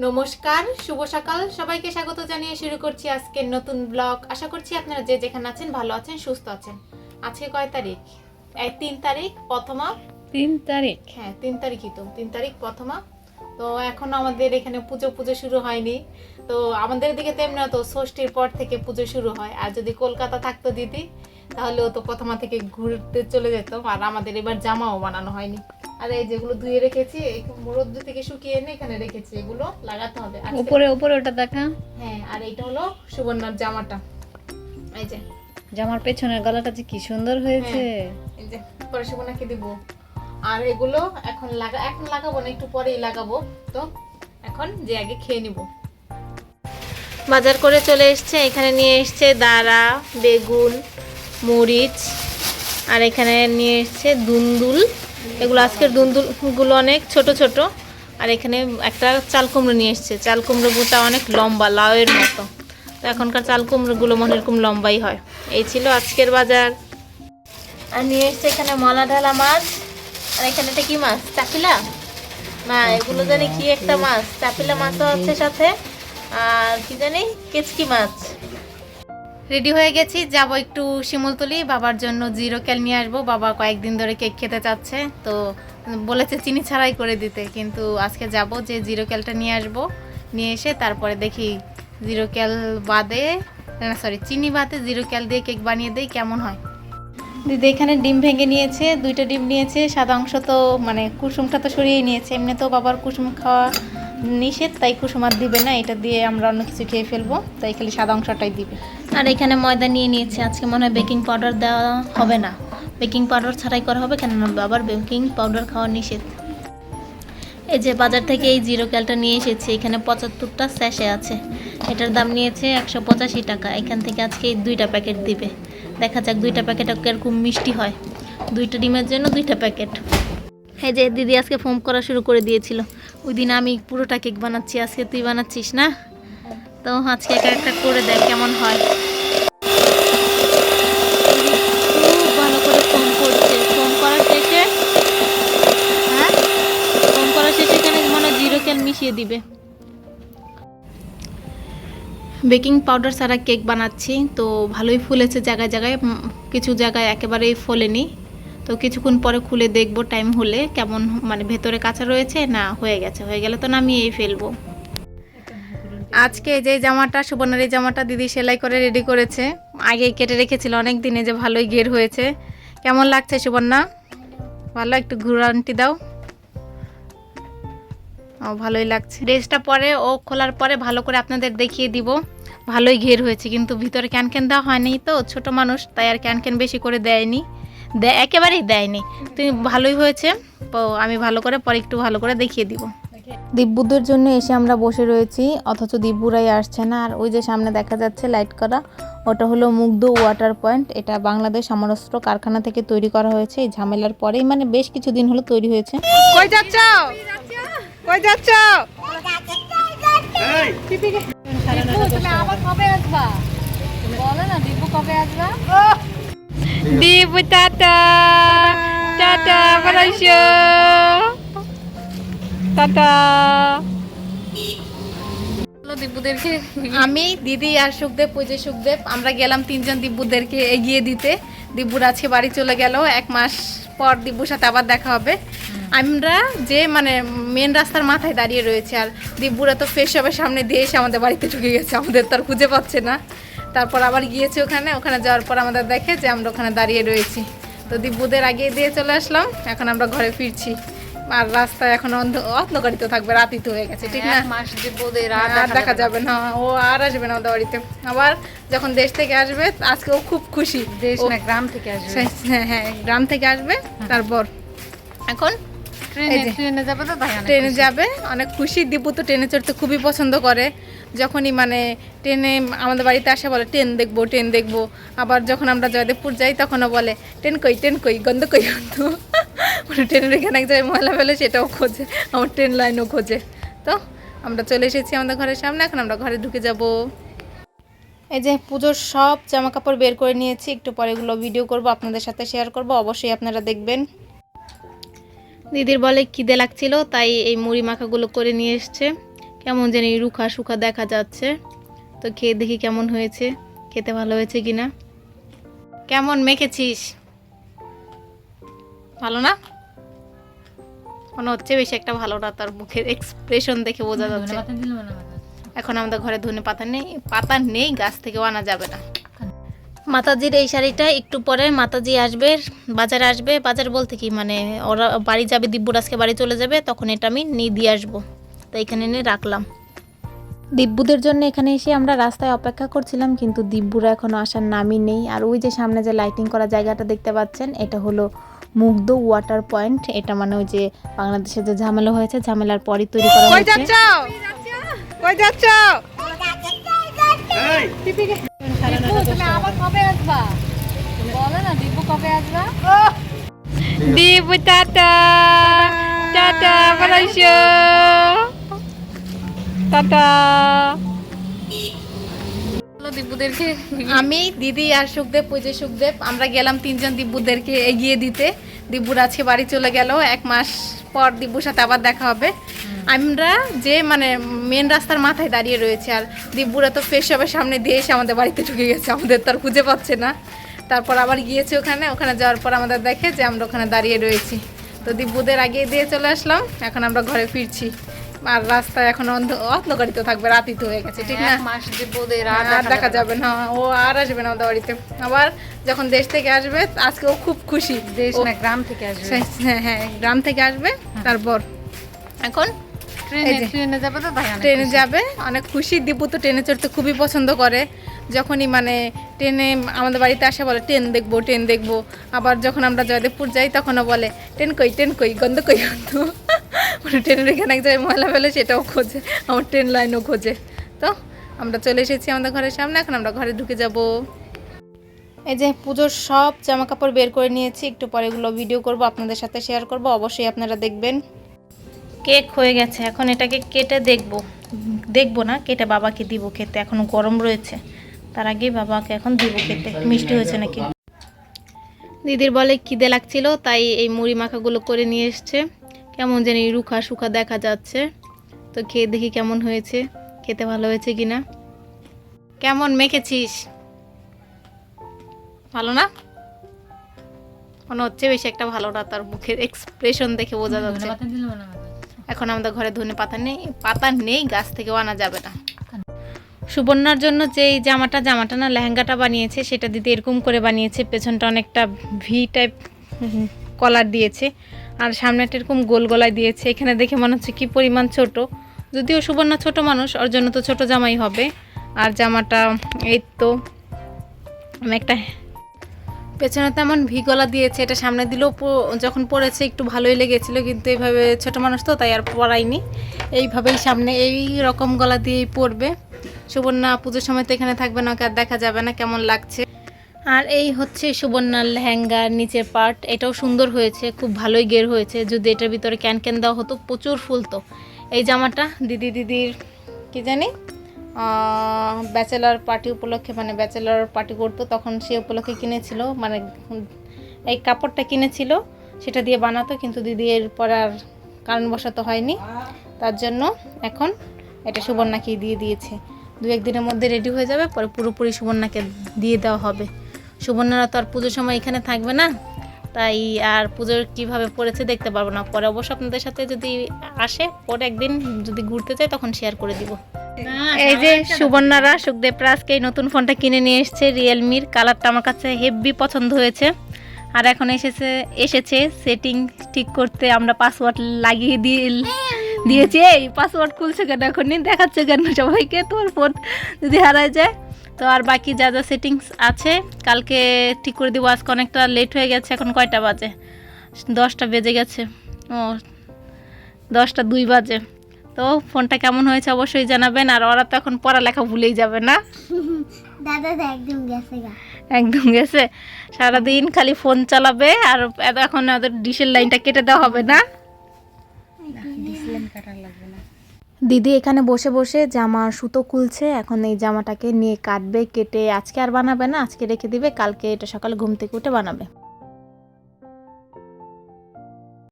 নমস্কার, শুভ সকাল। সবাইকে স্বাগত জানিয়ে শুরু করছি আজকের নতুন ব্লগ। আশা করছি আপনারা যে যেখানে আছেন ভালো আছেন, সুস্থ আছেন। আজকে কয় তারিখ? 3 তারিখ প্রথমা। 3 তারিখ? হ্যাঁ, 3 তারিখই তো, 3 তারিখ প্রথমা। তো এখনো আমাদের এখানে পুজো শুরু হয়নি। তো আমাদের দিকে তেমনি তো ষষ্ঠীর পর থেকে পুজো শুরু হয়। আর যদি কলকাতা থাকতো দিদি, তাহলেও তো প্রথমা থেকে ঘুরতে চলে যেতাম। আর আমাদের এবার জামাও বানানো হয়নি। আর এই যেগুলো ধুয়ে রেখেছি, রোদ্দুর থেকে শুকিয়ে এনে এখানে রেখেছি, এগুলো লাগাতে হবে উপরে উপরে ওটা দেখা। হ্যাঁ, আর এইটা হলো সুবর্ণার জামাটা। এই যে জামার পেছনের গলাটা যে কি সুন্দর হয়েছে। এই যে পরে সুবর্ণাকে দিব। আর এগুলো এখন লাগাবো না, একটু পরেই লাগাবো। তো এখন যে আগে খেয়ে নিব। বাজার করে চলে এসছে, এখানে নিয়ে এসছে দাঁড়া, বেগুন, মরিচ, আর এখানে নিয়ে এসছে দুন্দুল। এগুলো আজকের দুন্দুলগুলো অনেক ছোট ছোট। আর এখানে একটা চাল কুমড়ো নিয়ে এসছে। চাল কুমড়োটা অনেক লম্বা, লাউয়ের মতো। তো এখনকার চাল কুমড়োগুলো মনে এরকম লম্বাই হয়। এই ছিল আজকের বাজার। আর নিয়ে এসছে এখানে মলা ঢালা মাছ। আর এখানে এটা কি মাছ? চাপিলা না, এগুলো জানি কি একটা মাছ। চাপিলা মাছও আছে সাথে, আর কি জানি কেচকি মাছ। রেডি হয়ে গেছি, যাব একটু শিমুলতলি। বাবার জন্য জিরো ক্যাল নিয়ে আসবো। বাবা কয়েকদিন ধরে কেক খেতে চাচ্ছে, তো বলেছে চিনি ছাড়াই করে দিতে। কিন্তু আজকে যাব যে জিরো ক্যালটা নিয়ে আসবো। নিয়ে এসে তারপরে দেখি জিরো ক্যাল বাদে, না সরি, চিনি বাদে জিরো ক্যাল দিয়ে কেক বানিয়ে দেই, কেমন হয়। দিদি এখানে ডিম ভেঙে নিয়েছে, 2টা ডিম নিয়েছে। সাদা অংশ তো মানে কুসুমটা তো সরিয়ে নিয়েছে। এমনি তো বাবার কুসুম খাওয়া নিষেধ, তাই কুসুম আর দিবে না। এটা দিয়ে আমরা অন্য কিছু খেয়ে ফেলবো, তাই খালি সাদা অংশটাই দিবে। আর এখানে ময়দা নিয়ে নিয়েছে। আজকে মনে হয় বেকিং পাউডার দেওয়া হবে না, বেকিং পাউডার ছাড়াই করা হবে, কেননা বাবার বেকিং পাউডার খাওয়া নিষেধ। এই যে বাজার থেকে এই জিরো ক্যালটা নিয়ে এসেছি। এখানে 75টা স্যাশে আছে। এটার দাম নিয়েছে 185 টাকা। এখান থেকে আজকে 2টা প্যাকেট দিবে। দেখা যাক 2টা প্যাকেট কিরকম মিষ্টি হয়। 2টা ডিমের জন্য 2টা প্যাকেট। এই যে দিদি আজকে ফোম করা শুরু করে দিয়েছিল। ওই দিন আমি পুরোটা কেক বানাচ্ছি, আজকে তুই বানাচ্ছিস না? তো আজকে একটা একটা করে দেখ কেমন হয়। খুব ভালো করে ফোম করছে। ফোম করার শেষে ফোম করার শেষে এখানে মনে জিরো ক্যাল মিশিয়ে দিবে। বেকিং পাউডার ছাড়া কেক বানাচ্ছি, তো ভালোই ফুলেছে জায়গায় জায়গায়, কিছু জায়গায় একেবারেই ফোলেনি। তো কিছুক্ষণ পরে খুলে দেখবো টাইম হলে কেমন, মানে ভেতরে কাঁচা রয়েছে না হয়ে গেছে। হয়ে গেলে তো নামিয়েই ফেলবো। আজকে যে জামাটা, সুবর্ণার এই জামাটা দিদি সেলাই করে রেডি করেছে। আগেই কেটে রেখেছিল অনেক দিনে, যে ভালোই ঘের হয়েছে। কেমন লাগছে সুবর্ণা? ভালো, একটু ঘুরান্টি দাও। ও ভালোই লাগছে। ড্রেসটা পরে ও খোলার পরে ভালো করে আপনাদের দেখিয়ে দিব। ভালোই ঘের হয়েছে, কিন্তু ভিতরে ক্যানক্যান দেওয়া হয়নি, তো ছোট মানুষ তাই আর ক্যানক্যান বেশি করে দেয়নি, একেবারেই দেয়নি। তুমি ভালোই হয়েছে। তো আমি ভালো করে পরে একটু ভালো করে দেখিয়ে দিব। দিব্যুদের জন্য এসে আমরা বসে রয়েছি, অথচ দিব্যুরাই আসছে না। আর ওই যে সামনে দেখা যাচ্ছে লাইট করা, ওটা হলো মুগ্ধ ওয়াটার পয়েন্ট। এটা বাংলাদেশ সমরাস্ত্র কারখানা থেকে তৈরি করা হয়েছে। এই ঝামেলার পরেই, মানে বেশ কিছুদিন হলো তৈরি হয়েছে। কই যাচ্ছ? কই যাচ্ছ? তুমি আবার কবে আসবা? বলো না, দিব্যু কবে আসবা? দিব্যু টাটা টাটা, বানাইছো টাটা। দিব্যুদেরকে আমি, দিদি আর সুখদেব, ওই যে সুখদেব, আমরা গেলাম 3জন দিব্যুদেরকে এগিয়ে দিতে। দিব্যুর আজকে বাড়ি চলে গেল। 1 মাস পর দিব্যুর সাথে আবার দেখা হবে। আমরা যে মানে মেন রাস্তার মাথায় দাঁড়িয়ে রয়েছে, আর দিব্যুরা তো ফ্রেশ হবে সামনে দিয়ে এসে আমাদের বাড়িতে ঢুকে গেছে। আমাদের তো আর খুঁজে পাচ্ছে না। তারপর আবার গিয়েছে ওখানে যাওয়ার পর আমাদের দেখে যে আমরা ওখানে দাঁড়িয়ে রয়েছি। তো দিব্যুদের আগে দিয়ে চলে আসলাম। এখন আমরা ঘরে ফিরছি। আর রাস্তায় এখন অন্ধকারিত থাকবে, রাতিতে হয়ে গেছে, ঠিক না? মাস দিব্যুদের আর দেখা যাবে না, ও আর আসবে না আমাদের বাড়িতে। আবার যখন দেশ থেকে আসবে, আজকে ও খুব খুশি। দেশ না, গ্রাম থেকে আসবে। হ্যাঁ হ্যাঁ, গ্রাম থেকে আসবে। তারপর এখন ট্রেনে যাবে, তো তাই ট্রেনে যাবে, অনেক খুশি। দীপু তো ট্রেনে চড়তে খুবই পছন্দ করে। যখনই মানে ট্রেনে আমাদের বাড়িতে আসে বলে ট্রেন দেখবো, ট্রেন দেখবো। আবার যখন আমরা জয়দেবপুর যাই তখনও বলে ট্রেন কই, ট্রেন কই, গন্ধ কই, গন্ধ। মানে ট্রেনের এখানে এক জায়গায় ময়লা ফেলে, সেটাও খোঁজে। আমার ট্রেন লাইনও খোঁজে। তো আমরা চলে এসেছি আমাদের ঘরের সামনে। এখন আমরা ঘরে ঢুকে যাব। এই যে পুজোর সব জামা কাপড় বের করে নিয়েছি। একটু পরে এগুলো ভিডিও করব, আপনাদের সাথে শেয়ার করব। অবশ্যই আপনারা দেখবেন। দিদির বলে খিদে লাগছিল, তাই এই মুড়ি মাখাগুলো করে নিয়ে এসছে। কেমন জানি রুখা সুখা দেখা যাচ্ছে। তো খেয়ে দেখি কেমন হয়েছে, খেতে ভালো হয়েছে কিনা। কেমন মেখেছিস? ভালো না? মনে হচ্ছে বেশি একটা ভালো না, তার মুখের এক্সপ্রেশন দেখে বোঝা যাচ্ছে। এখন আমাদের ঘরে ধনে পাতা নেই, গাছ থেকেও আনা যাবে না। মাতাজির এই শাড়িটা একটু পরে মাতাজি আসবে, বাজারে আসবে। বাজার বলতে কি মানে ওরা বাড়ি যাবে, দিব্যুর আজকে বাড়ি চলে যাবে, তখন এটা আমি নিয়ে দিয়ে আসবো। তো এখানে এনে রাখলাম দিব্যুদের জন্য। এখানে এসে আমরা রাস্তায় অপেক্ষা করছিলাম, কিন্তু দিব্যুরা এখনো আসার নামই নেই। আর ওই যে সামনে যে লাইটিং করা জায়গাটা দেখতে পাচ্ছেন, এটা হলো মুগ্ধ ওয়াটার পয়েন্ট। এটা মানে ওই যে বাংলাদেশে যে ঝামেলা হয়েছে, ঝামেলার পরই তৈরি করা হয়েছে। তুমি আবার কবে আসবা? বলো না দিব্যু কবে আসবা? দিব্যু টাটা টাটা বানাইছো টাটা। দিব্যুদেরকে আমি, দিদি আর সুখদেব, ওই যে সুখদেব, আমরা গেলাম তিনজন দিব্যুদেরকে এগিয়ে দিতে। দিব্যুর আজকে বাড়ি চলে গেল, 1 মাস পর দিব্যুর সাথে আবার দেখা হবে। আমরা যে মানে মেন রাস্তার মাথায় দাঁড়িয়ে রয়েছে, আর দিব্যুরা তো ফ্রেশ হবে সামনে দিয়ে এসে আমাদের বাড়িতে ঢুকে গেছে, আমাদের তো আর খুঁজে পাচ্ছে না। তারপর আবার গিয়েছে ওখানে যাওয়ার পর আমাদের দেখে যে আমরা ওখানে দাঁড়িয়ে রয়েছি। তো দিব্যুদের আগে দিয়ে চলে আসলাম, এখন আমরা ঘরে ফিরছি। আর রাস্তায় এখন অন্ধকারিত থাকবে, রাতিত হয়ে গেছে, ঠিক না? মাস দিব্যুদের আর দেখা যাবে না, ও আর আসবে না আমাদের বাড়িতে। আবার যখন দেশ থেকে আসবে, আজকে ও খুব খুশি। দেশ না গ্রাম থেকে আসবে। হ্যাঁ, গ্রাম থেকে আসবে। তারপর এখন ট্রেনে যাবে তো তাই ট্রেনে যাবে, অনেক খুশি। দিব্যু তো ট্রেনে চড়তে খুবই পছন্দ করে। যখনই মানে ট্রেনে আমাদের বাড়িতে আসে বলে ট্রেন দেখবো। আবার যখন আমরা জয়দেবপুর যাই তখনও বলে ট্রেন কই গন্ধ কই গন্ধ। মানে ট্রেনের এখানে এক জায়গায় ময়লা ফেলে সেটাও খোঁজে, আমার ট্রেন লাইনও খোঁজে। তো আমরা চলে এসেছি আমাদের ঘরের সামনে, এখন আমরা ঘরে ঢুকে যাব। এই যে পুজোর সব জামা কাপড় বের করে নিয়েছি, একটু পরে এগুলো ভিডিও করব, আপনাদের সাথে শেয়ার করব, অবশ্যই আপনারা দেখবেন। কেক হয়ে গেছে, এখন এটাকে কেটে দেখবো না, কেটে বাবাকে দিব খেতে। এখনো গরম রয়েছে, তার আগেই বাবাকে এখন দিব খেতে। মিষ্টি হয়েছে নাকি? দিদির বলে খিদে লাগছিল, তাই এই মুড়ি মাখাগুলো করে নিয়ে এসছে। কেমন জানি রুখা সুখা দেখা যাচ্ছে। তো খেয়ে দেখি কেমন হয়েছে, খেতে ভালো হয়েছে কিনা। কেমন মেখেছিস? ভালো না? মনে হচ্ছে বেশি একটা ভালো না, তার মুখের এক্সপ্রেশন দেখে বোঝা যাচ্ছে। এখন আমাদের ঘরে ধনে পাতা নেই, গাছ থেকেও আনা যাবে না। সুবর্ণার জন্য যে এই জামাটা না লেহেঙ্গাটা বানিয়েছে, সেটা দিতে এরকম করে বানিয়েছে। পেছনটা অনেকটা ভি টাইপ কলার দিয়েছে, আর সামনেটা এরকম গোল গলায় দিয়েছে। এখানে দেখে মনে হচ্ছে কি পরিমাণ ছোট, যদিও সুবর্ণা ছোট মানুষ, ওর জন্য তো ছোট জামাই হবে। আর জামাটা এই তো একটা পেছনে তেমন ভি গলা দিয়েছে, এটা সামনে দিলেও যখন পরেছে একটু ভালোই লেগেছিল, কিন্তু এইভাবে ছোট মানুষ তো তাই আর পরাইনি। এইভাবেই সামনে এই রকম গলা দিয়েই পরবে। সুবর্ণা পুজোর সময় তো এখানে থাকবে না, আর দেখা যাবে না কেমন লাগছে। আর এই হচ্ছে সুবর্ণার লেহেঙ্গার নিচের পার্ট, এটাও সুন্দর হয়েছে, খুব ভালোই গের হয়েছে। যদি এটার ভিতরে ক্যান দেওয়া হতো প্রচুর ফুলতো। এই জামাটা দিদির কি জানি ব্যাচেলার পার্টি উপলক্ষে, মানে ব্যাচেলার পার্টি করতো তখন সে উপলক্ষে কিনেছিল, মানে এই কাপড়টা কিনেছিল সেটা দিয়ে বানাতো, কিন্তু দিদি এরপর আর কারণবশত হয়নি, তার জন্য এখন এটা সুবর্ণাকে দিয়ে দিয়েছে। 2-1 দিনের মধ্যে রেডি হয়ে যাবে, পরে পুরোপুরি সুবর্ণাকে দিয়ে দেওয়া হবে। সুবর্ণারা তো আর পুজোর সময় এখানে থাকবে না, তাই আর পুজোর কীভাবে পড়েছে দেখতে পারবো না। পরে অবশ্য আপনাদের সাথে যদি আসে, পরে একদিন যদি ঘুরতে যাই তখন শেয়ার করে দিব। এই যে সুবর্ণারা সুখদেবরা আজকে এই নতুন ফোনটা কিনে নিয়ে এসেছে, রিয়েলমির। কালারটা আমার কাছে হেভি পছন্দ হয়েছে। আর এখন এসেছে সেটিং ঠিক করতে। আমরা পাসওয়ার্ড লাগিয়ে দিয়েছি। এই পাসওয়ার্ড খুলছে কেন, এখনই দেখাচ্ছে কেন সবাইকে? তোর ফোন যদি হারায় যায় তো। আর বাকি যা সেটিংস আছে কালকে ঠিক করে দিব। আজকে অনেকটা লেট হয়ে গেছে, এখন কয়টা বাজে? 10টা বেজে গেছে। ও 10টা 2 বাজে। তো ফোনটা কেমন হয়েছে অবশ্যই জানাবেন। আর ওরা তো এখন পড়ালেখা ভুলেই যাবে না? দাদা একদম গেছে, সারাদিন খালি ফোন চালাবে। আর এখন ওদের ডিশের লাইনটা কেটে দেওয়া হবে না? দিদি এখানে বসে বসে জামার সুতো খুলছে। এখন এই জামাটাকে নিয়ে কাটবে, কেটে আজকে আর বানাবে না, আজকে রেখে দিবে, কালকে এটা সকালে ঘুম থেকে উঠে বানাবে।